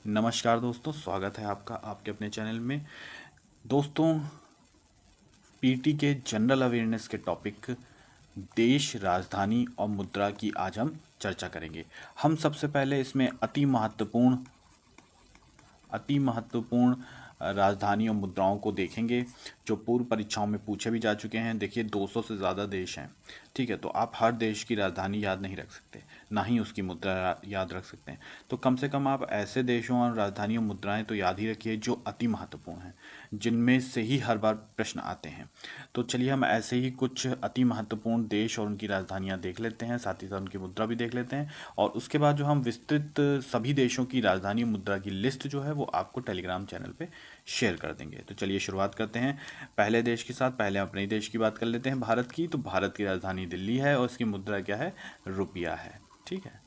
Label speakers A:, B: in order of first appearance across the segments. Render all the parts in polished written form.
A: नमस्कार दोस्तों, स्वागत है आपका आपके अपने चैनल में। दोस्तों, पीटी के जनरल अवेयरनेस के टॉपिक देश, राजधानी और मुद्रा की आज हम चर्चा करेंगे। हम सबसे पहले इसमें अति महत्वपूर्ण राजधानी और मुद्राओं को देखेंगे जो पूर्व परीक्षाओं में पूछे भी जा चुके हैं। देखिए 200 से ज़्यादा देश हैं, ठीक है। तो आप हर देश की राजधानी याद नहीं रख सकते, ना ही उसकी मुद्रा याद रख सकते हैं। तो कम से कम आप ऐसे देशों और राजधानी और मुद्राएं तो याद ही रखिए जो अति महत्वपूर्ण हैं, जिनमें से ही हर बार प्रश्न आते हैं। तो चलिए हम ऐसे ही कुछ अति महत्वपूर्ण देश और उनकी राजधानियाँ देख लेते हैं, साथ ही साथ उनकी मुद्रा भी देख लेते हैं। और उसके बाद जो हम विस्तृत सभी देशों की राजधानी और मुद्रा की लिस्ट जो है वो आपको टेलीग्राम चैनल पे शेयर कर देंगे। तो चलिए शुरुआत करते हैं पहले देश के साथ। पहले अपने देश की बात कर लेते हैं, भारत की। तो भारत की राजधानी दिल्ली है और इसकी मुद्रा क्या है? रुपया है, ठीक है।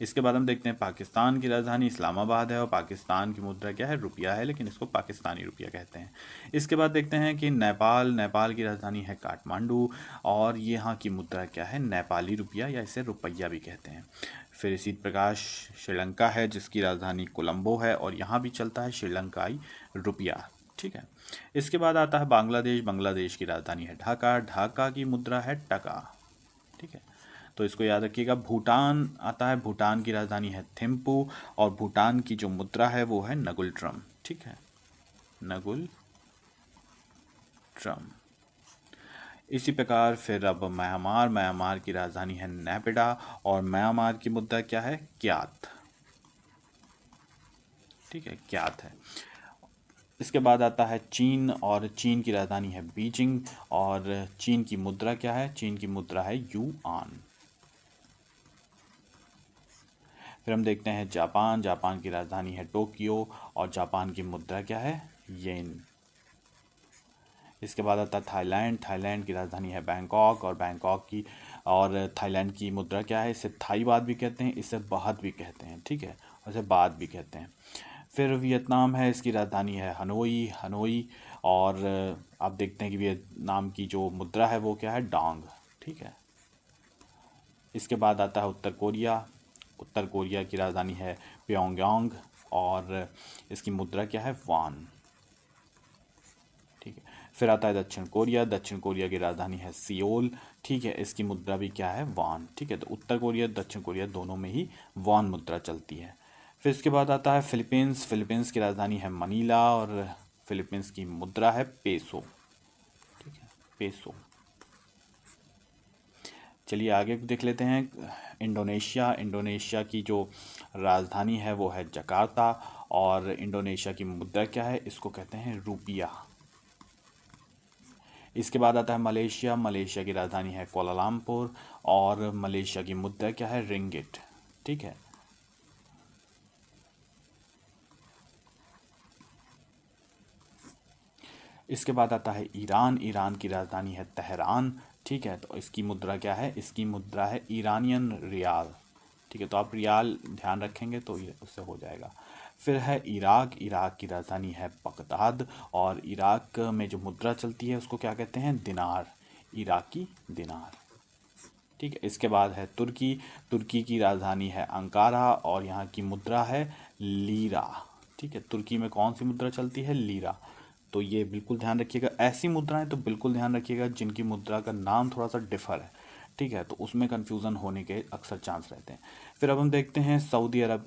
A: इसके बाद हम देखते हैं पाकिस्तान की राजधानी इस्लामाबाद है और पाकिस्तान की मुद्रा क्या है? रुपया है, लेकिन इसको पाकिस्तानी रुपया कहते हैं। इसके बाद देखते हैं कि नेपाल की राजधानी है काठमांडू और यहाँ की मुद्रा क्या है? नेपाली रुपया या इसे रुपया भी कहते हैं। फिर इसी प्रकार श्रीलंका है जिसकी राजधानी कोलंबो है और यहाँ भी चलता है श्रीलंकाई रुपया, ठीक है। इसके बाद आता है बांग्लादेश की राजधानी है ढाका की मुद्रा है टका, ठीक है। तो इसको याद रखिएगा। भूटान आता है, भूटान की राजधानी है थिम्पू और भूटान की जो मुद्रा है वो है नगुल ट्रम, ठीक है, नगुल ट्रम। इसी प्रकार फिर अब म्यांमार की राजधानी है नैपिडा और म्यांमार की मुद्रा क्या है? क्यात, ठीक है, क्यात है। इसके बाद आता है चीन और चीन की राजधानी है बीजिंग और चीन की मुद्रा क्या है? चीन की मुद्रा है युआन। फिर हम देखते हैं जापान की राजधानी है टोक्यो और जापान की मुद्रा क्या है? येन। इसके बाद आता है थाईलैंड की राजधानी है बैंकॉक और थाईलैंड की मुद्रा क्या है? इसे थाई बात भी कहते हैं, इसे बात भी कहते हैं, ठीक है, और इसे बात भी कहते हैं। फिर वियतनाम है, इसकी राजधानी है हनोई और आप देखते हैं कि वियतनाम की जो मुद्रा है वो क्या है? डोंग, ठीक है। इसके बाद आता है उत्तर कोरिया की राजधानी है प्योंगयांग और इसकी मुद्रा क्या है? वान, ठीक है। फिर आता है दक्षिण कोरिया की राजधानी है सियोल, ठीक है, इसकी मुद्रा भी क्या है? वान, ठीक है। तो उत्तर कोरिया दक्षिण कोरिया दोनों में ही वान मुद्रा चलती है। फिर इसके बाद आता है फिलीपींस की राजधानी है मनीला और फिलीपींस की मुद्रा है पेसो, ठीक है, पेसो। चलिए आगे देख लेते हैं इंडोनेशिया की जो राजधानी है वो है जकार्ता और इंडोनेशिया की मुद्रा क्या है? इसको कहते हैं रुपिया। इसके बाद आता है मलेशिया की राजधानी है कोलालमपुर और मलेशिया की मुद्रा क्या है? रिंगिट, ठीक है। इसके बाद आता है ईरान की राजधानी है तेहरान, ठीक है। तो इसकी मुद्रा क्या है? इसकी मुद्रा है ईरानियन रियाल, ठीक है। तो आप रियाल ध्यान रखेंगे तो ये उससे हो जाएगा। फिर है इराक की राजधानी है बगदाद और इराक में जो मुद्रा चलती है उसको क्या कहते हैं? दिनार, इराकी दिनार, ठीक है। इसके बाद है तुर्की की राजधानी है अंकारा और यहाँ की मुद्रा है लीरा, ठीक है। तुर्की में कौन सी मुद्रा चलती है? लीरा। तो ये बिल्कुल ध्यान रखिएगा। ऐसी मुद्राएं तो बिल्कुल ध्यान रखिएगा जिनकी मुद्रा का नाम थोड़ा सा डिफर है, ठीक है, तो उसमें कन्फ्यूज़न होने के अक्सर चांस रहते हैं। फिर अब हम देखते हैं सऊदी अरब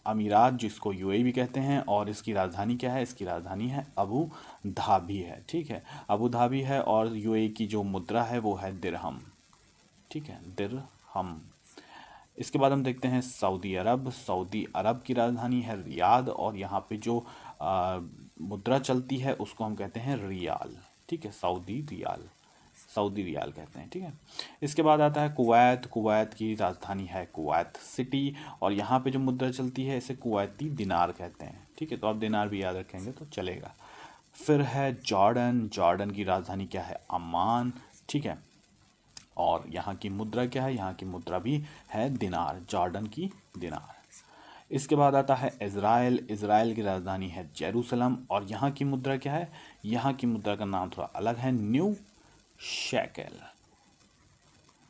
A: अमीरात, जिसको यूएई भी कहते हैं, और इसकी राजधानी क्या है? इसकी राजधानी है अबू धाबी है, ठीक है, अबू धाबी है। और यूएई की जो मुद्रा है वो है दिरहम, ठीक है, दिरहम। इसके बाद हम देखते हैं सऊदी अरब की राजधानी है रियाद और यहाँ पे जो मुद्रा चलती है उसको हम कहते हैं रियाल, ठीक है, सऊदी रियाल कहते हैं, ठीक है। इसके बाद आता है कुवैत की राजधानी है कुवैत सिटी और यहाँ पे जो मुद्रा चलती है इसे कुवैती दिनार कहते हैं, ठीक है। तो आप दिनार भी याद रखेंगे तो चलेगा। फिर है जॉर्डन की राजधानी क्या है? अम्मान, ठीक है। और यहाँ की मुद्रा क्या है? यहाँ की मुद्रा भी है दिनार, जॉर्डन की दिनार। इसके बाद आता है इज़राइल की राजधानी है जेरूसलम और यहाँ की मुद्रा क्या है? यहाँ की मुद्रा का नाम थोड़ा अलग है, न्यू शेकेल।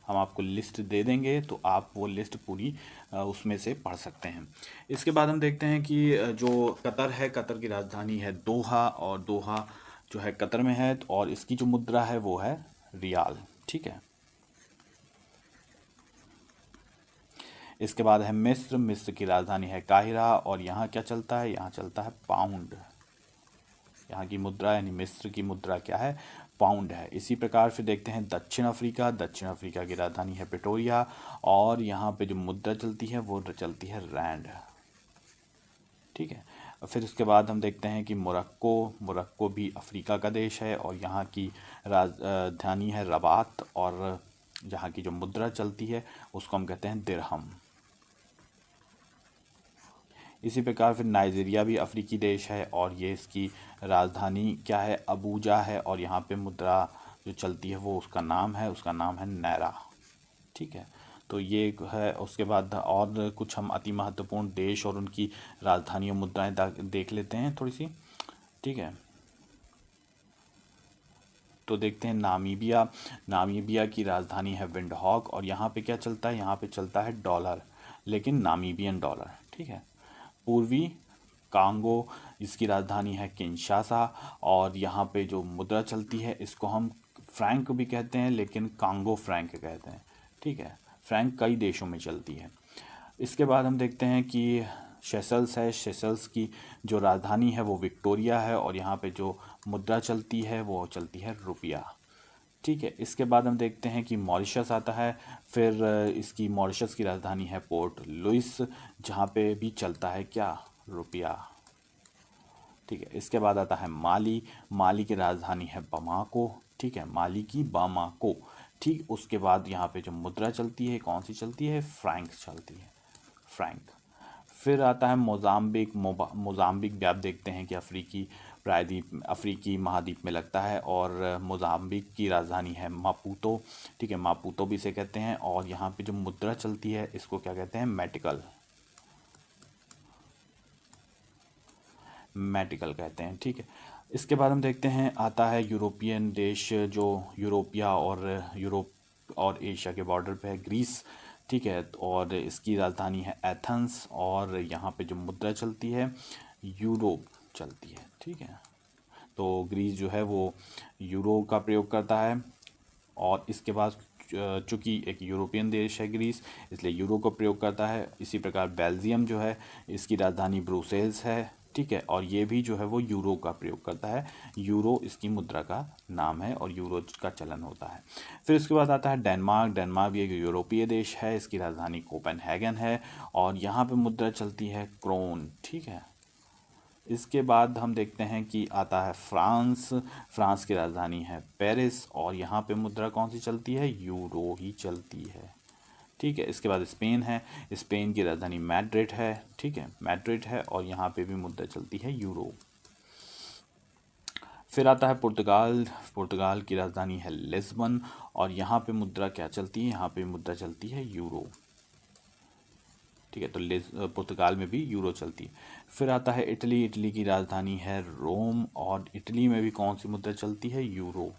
A: हम आपको लिस्ट दे देंगे, तो आप वो लिस्ट पूरी उसमें से पढ़ सकते हैं। इसके बाद हम देखते हैं कि जो कतर है, कतर की राजधानी है दोहा, और दोहा जो है कतर में है, और इसकी जो मुद्रा है वो है रियाल। ठीक है। इसके बाद है मिस्र, मिस्र की राजधानी है काहिरा, और यहाँ क्या चलता है, यहाँ चलता है पाउंड। यहाँ की मुद्रा यानी मिस्र की मुद्रा क्या है, पाउंड है। इसी प्रकार फिर देखते हैं दक्षिण अफ्रीका, दक्षिण अफ्रीका की राजधानी है प्रिटोरिया, और यहाँ पे जो मुद्रा चलती है वो चलती है रैंड। ठीक है। फिर उसके बाद हम देखते हैं कि मोरक्को, मोरक्को भी अफ्रीका का देश है, और यहाँ की राजधानी है रबात, और जहाँ की जो मुद्रा चलती है उसको हम कहते हैं दिरहम। इसी प्रकार फिर नाइजीरिया भी अफ्रीकी देश है, और ये इसकी राजधानी क्या है, अबूजा है, और यहाँ पे मुद्रा जो चलती है वो उसका नाम है नैरा। ठीक है। तो ये है। उसके बाद और कुछ हम अति महत्वपूर्ण देश और उनकी राजधानी और मुद्राएं देख लेते हैं थोड़ी सी। ठीक है। तो देखते हैं नामीबिया, नामीबिया की राजधानी है विंडहॉक, और यहाँ पे क्या चलता है, यहाँ पे चलता है डॉलर, लेकिन नामीबियन डॉलर। ठीक है। पूर्वी कांगो, इसकी राजधानी है किंशासा, और यहाँ पे जो मुद्रा चलती है इसको हम फ्रैंक भी कहते हैं, लेकिन कांगो फ्रैंक कहते हैं। ठीक है। फ्रैंक कई देशों में चलती है। इसके बाद हम देखते हैं कि सेशल्स है, सेशल्स की जो राजधानी है वो विक्टोरिया है, और यहाँ पे जो मुद्रा चलती है वो चलती है रुपया। ठीक है। इसके बाद हम देखते हैं कि मॉरिशस आता है। फिर इसकी मॉरिशस की राजधानी है पोर्ट लुइस, जहाँ पे भी चलता है क्या, रुपया। ठीक है। इसके बाद आता है माली, माली की राजधानी है बमाको। ठीक है, माली की बामाको। ठीक। उसके बाद यहाँ पे जो मुद्रा चलती है कौन सी चलती है, फ्रैंक चलती है, फ्रैंक। फिर आता है मोजाम्बिक, मोजाम्बिक भी आप देखते हैं कि अफ्रीकी प्रायद्वीप, अफ्रीकी महाद्वीप में लगता है, और मोजाम्बिक की राजधानी है मापूतो। ठीक है, मापूतो भी इसे कहते हैं, और यहाँ पे जो मुद्रा चलती है इसको क्या कहते हैं, मेटिकल, मेटिकल कहते हैं। ठीक है। इसके बाद हम देखते हैं आता है यूरोपियन देश, जो यूरोप और एशिया के बॉर्डर पे है, ग्रीस। ठीक है। और इसकी राजधानी है एथेंस, और यहाँ पे जो मुद्रा चलती है यूरो चलती है। ठीक है। तो ग्रीस जो है वो यूरो का प्रयोग करता है, और इसके बाद चूँकि एक यूरोपियन देश है ग्रीस, इसलिए यूरो का प्रयोग करता है। इसी प्रकार बेल्जियम जो है इसकी राजधानी ब्रुसेल्स है। ठीक है। और ये भी जो है वो यूरो का प्रयोग करता है, यूरो इसकी मुद्रा का नाम है, और यूरो का चलन होता है। फिर इसके बाद आता है डेनमार्क, डेनमार्क भी एक यूरोपीय देश है, इसकी राजधानी कोपेनहेगन है, और यहाँ पे मुद्रा चलती है क्रोन। ठीक है। इसके बाद हम देखते हैं कि आता है फ्रांस, फ्रांस की राजधानी है पेरिस, और यहाँ पे मुद्रा कौन सी चलती है, यूरो ही चलती है। ठीक है। इसके बाद स्पेन है, स्पेन की राजधानी मैड्रिड है। ठीक है, मैड्रिड है, और यहाँ पे भी मुद्रा चलती है यूरो। फिर आता है पुर्तगाल, पुर्तगाल की राजधानी है लिस्बन, और यहाँ पे मुद्रा क्या चलती है, यहाँ पे मुद्रा चलती है यूरो। ठीक है। तो पुर्तगाल में भी यूरो चलती है। फिर आता है इटली, इटली की राजधानी है रोम, और इटली में भी कौन सी मुद्रा चलती है, यूरो।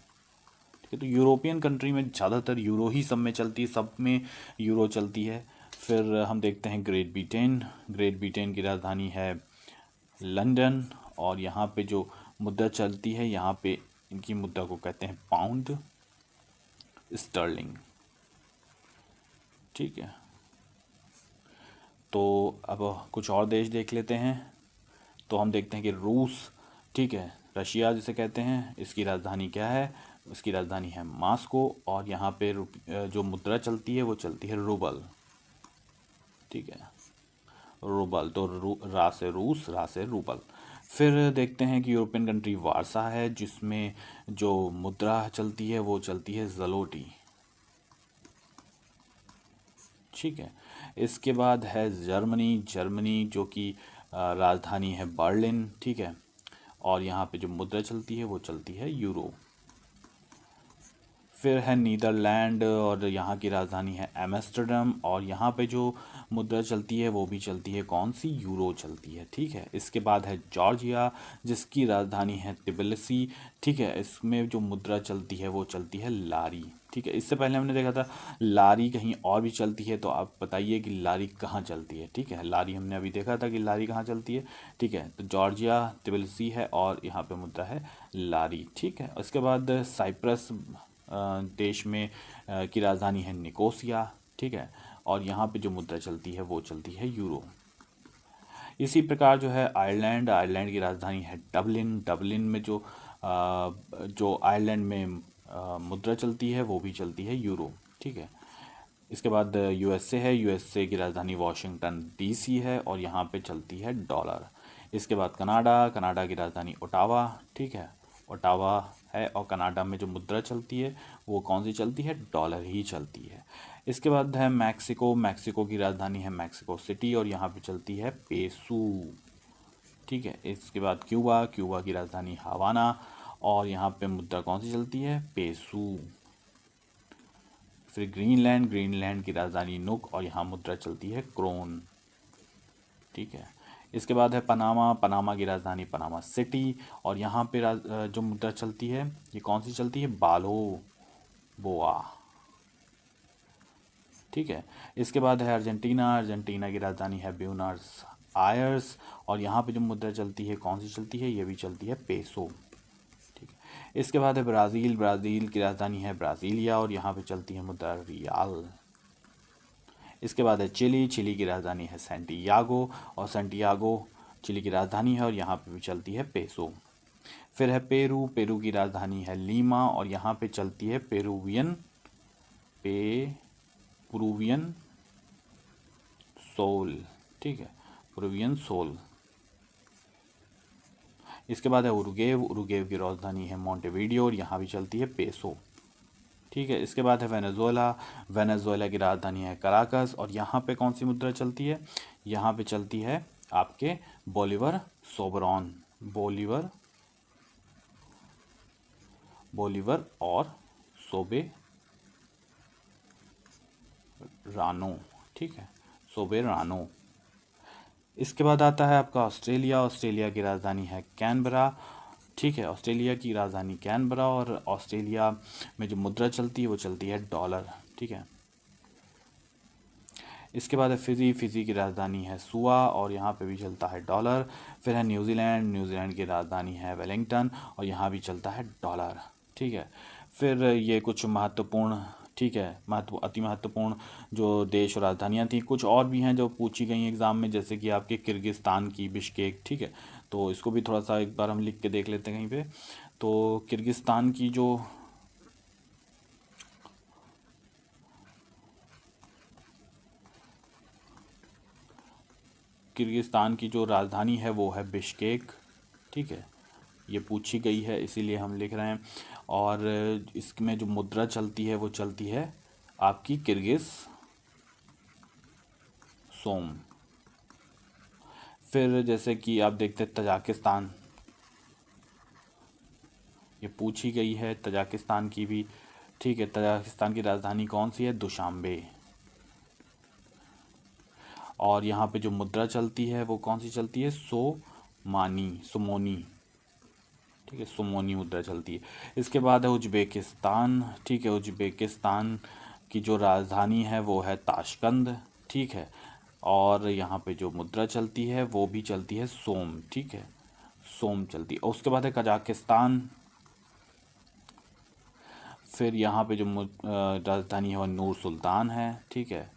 A: ठीक है। तो यूरोपियन कंट्री में ज़्यादातर यूरो ही सब में चलती है, सब में यूरो चलती है। फिर हम देखते हैं ग्रेट ब्रिटेन, ग्रेट ब्रिटेन की राजधानी है लंदन, और यहाँ पे जो मुद्रा चलती है, यहाँ पे इनकी मुद्रा को कहते हैं पाउंड स्टर्लिंग। ठीक है। तो अब कुछ और देश देख लेते हैं। तो हम देखते हैं कि रूस, ठीक है, रशिया जिसे कहते हैं, इसकी राजधानी क्या है, इसकी राजधानी है मॉस्को, और यहाँ पे जो मुद्रा चलती है वो चलती है रूबल। ठीक है, रूबल। तो रा से रूस, रा से रूबल। फिर देखते हैं कि यूरोपियन कंट्री वारसा है, जिसमें जो मुद्रा चलती है वो चलती है ज़लोटी। ठीक है। इसके बाद है जर्मनी, जर्मनी जो कि राजधानी है बर्लिन। ठीक है। और यहाँ पे जो मुद्रा चलती है वो चलती है यूरो। फिर है नीदरलैंड और यहाँ की राजधानी है एम्स्टर्डम, और यहाँ पे जो मुद्रा चलती है वो भी चलती है कौन सी, यूरो चलती है। ठीक है, इसके बाद है जॉर्जिया जिसकी राजधानी है तिबिलिसी। ठीक है, इसमें जो मुद्रा चलती है वो चलती है लारी। ठीक है, इससे पहले हमने देखा था लारी कहीं और भी चलती है, तो आप बताइए कि लारी कहाँ चलती है। ठीक है, लारी हमने अभी देखा था कि लारी कहाँ चलती है। ठीक है, तो जॉर्जिया तिबिलिसी है और यहाँ पे मुद्रा है लारी। ठीक है, उसके बाद साइप्रस देश में की राजधानी है निकोसिया। ठीक है, और यहाँ पे जो मुद्रा चलती है वो चलती है यूरो। इसी प्रकार जो है आयरलैंड, आयरलैंड की राजधानी है डबलिन। डबलिन में जो आयरलैंड में मुद्रा चलती है वो भी चलती है यूरो। ठीक है, इसके बाद यूएसए है, यूएसए की राजधानी वॉशिंगटन डीसी है और यहाँ पे चलती है डॉलर। इसके बाद कनाडा, कनाडा की राजधानी ओटावा। ठीक है, ओटावा है और कनाडा में जो मुद्रा चलती है वो कौन सी चलती है, डॉलर ही चलती है। इसके बाद है मैक्सिको, मैक्सिको की राजधानी है मैक्सिको सिटी और यहाँ पे चलती है पेसू। ठीक है, इसके बाद क्यूबा, क्यूबा की राजधानी हवाना और यहाँ पे मुद्रा कौन सी चलती है, पेसू। फिर ग्रीनलैंड, ग्रीनलैंड की राजधानी नुक और यहाँ मुद्रा चलती है क्रोन। ठीक है, इसके बाद है पनामा, पनामा की राजधानी पनामा सिटी और यहाँ पे जो मुद्रा चलती है ये कौन सी चलती है, बालो बोआ। ठीक है, इसके बाद है अर्जेंटीना, अर्जेंटीना की राजधानी है ब्यूनस आयर्स और यहाँ पे जो मुद्रा चलती है कौन सी चलती है, ये भी चलती है पेसो। ठीक है, इसके बाद है ब्राज़ील, ब्राज़ील की राजधानी है ब्राज़ीलिया और यहाँ पे चलती है मुद्रा रियाल। इसके बाद है चिली, चिली की राजधानी है सैंटियागो और सैंटियागो चिली की राजधानी है और यहाँ पे भी चलती है पेसो। फिर है पेरू, पेरू की राजधानी है लीमा और यहाँ पे चलती है पेरुवियन सोल। ठीक है, पेरुवियन सोल। इसके बाद है उरुगेव, उरुगेव की राजधानी है मोंटेवीडियो और यहाँ भी चलती है पेसो। ठीक है, इसके बाद है वेनेजुएला, वेनेजुएला की राजधानी है कराकस और यहाँ पे कौन सी मुद्रा चलती है, यहाँ पे चलती है आपके बोलीवर सोबरॉन, बोलीवर और सोबे रानो। ठीक है, सोबे रानो। इसके बाद आता है आपका ऑस्ट्रेलिया, ऑस्ट्रेलिया की राजधानी है कैनबरा। ठीक है, ऑस्ट्रेलिया की राजधानी कैनबरा और ऑस्ट्रेलिया में जो मुद्रा चलती है वो चलती है डॉलर। ठीक है, इसके बाद है फिजी, फिजी की राजधानी है सुआ और यहाँ पे भी चलता है डॉलर। फिर है न्यूजीलैंड, न्यूजीलैंड की राजधानी है वेलिंगटन और यहाँ भी चलता है डॉलर। ठीक है, फिर ये कुछ महत्वपूर्ण, ठीक है, अति महत्वपूर्ण जो देश और राजधानियाँ थी, कुछ और भी हैं जो पूछी गई एग्ज़ाम में, जैसे कि आपके किर्गिस्तान की बिश्केक। ठीक है, तो इसको भी थोड़ा सा एक बार हम लिख के देख लेते हैं कहीं पे। तो किर्गिस्तान की जो राजधानी है वो है बिश्केक। ठीक है, ये पूछी गई है इसीलिए हम लिख रहे हैं। और इसमें जो मुद्रा चलती है वो चलती है आपकी किर्गिज सोम। फिर जैसे कि आप देखते हैं तजाकिस्तान, ये पूछी गई है तजाकिस्तान की भी। ठीक है, तजाकिस्तान की राजधानी कौन सी है, दुशांबे। और यहाँ पे जो मुद्रा चलती है वो कौन सी चलती है, सोमोनी। ठीक है, सोमोनी मुद्रा चलती है। इसके बाद है उज्बेकिस्तान। ठीक है, उज्बेकिस्तान की जो राजधानी है वो है ताशकंद। ठीक है, और यहाँ पे जो मुद्रा चलती है वो भी चलती है सोम। ठीक है, सोम चलती है। और उसके बाद है कजाकिस्तान। फिर यहाँ पे जो राजधानी है वो नूर सुल्तान है। ठीक है,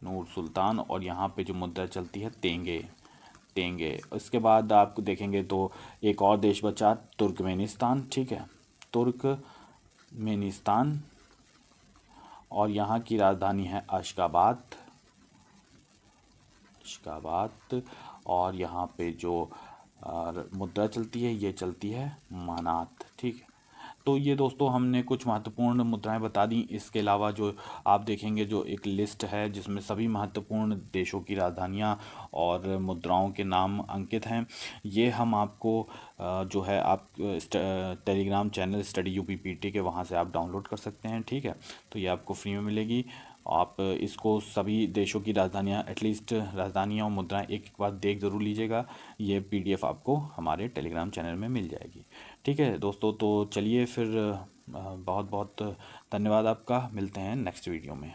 A: नूर सुल्तान और यहाँ पे जो मुद्रा चलती है तेंगे। इसके बाद आप देखेंगे तो एक और देश बचा तुर्कमेनिस्तान। ठीक है, तुर्कमेनिस्तान और यहाँ की राजधानी है अशगाबाद और यहाँ पे जो मुद्रा चलती है ये चलती है मानात। ठीक है, तो ये दोस्तों हमने कुछ महत्वपूर्ण मुद्राएं बता दी। इसके अलावा जो आप देखेंगे जो एक लिस्ट है जिसमें सभी महत्वपूर्ण देशों की राजधानियां और मुद्राओं के नाम अंकित हैं, ये हम आपको जो है आप टेलीग्राम चैनल स्टडी UPPT के वहाँ से आप डाउनलोड कर सकते हैं। ठीक है, तो ये आपको फ्री में मिलेगी। आप इसको सभी देशों की राजधानियाँ, एटलीस्ट राजधानियाँ और मुद्राएं एक एक बार देख ज़रूर लीजिएगा। ये PDF आपको हमारे टेलीग्राम चैनल में मिल जाएगी। ठीक है दोस्तों, तो चलिए फिर बहुत बहुत धन्यवाद आपका। मिलते हैं नेक्स्ट वीडियो में।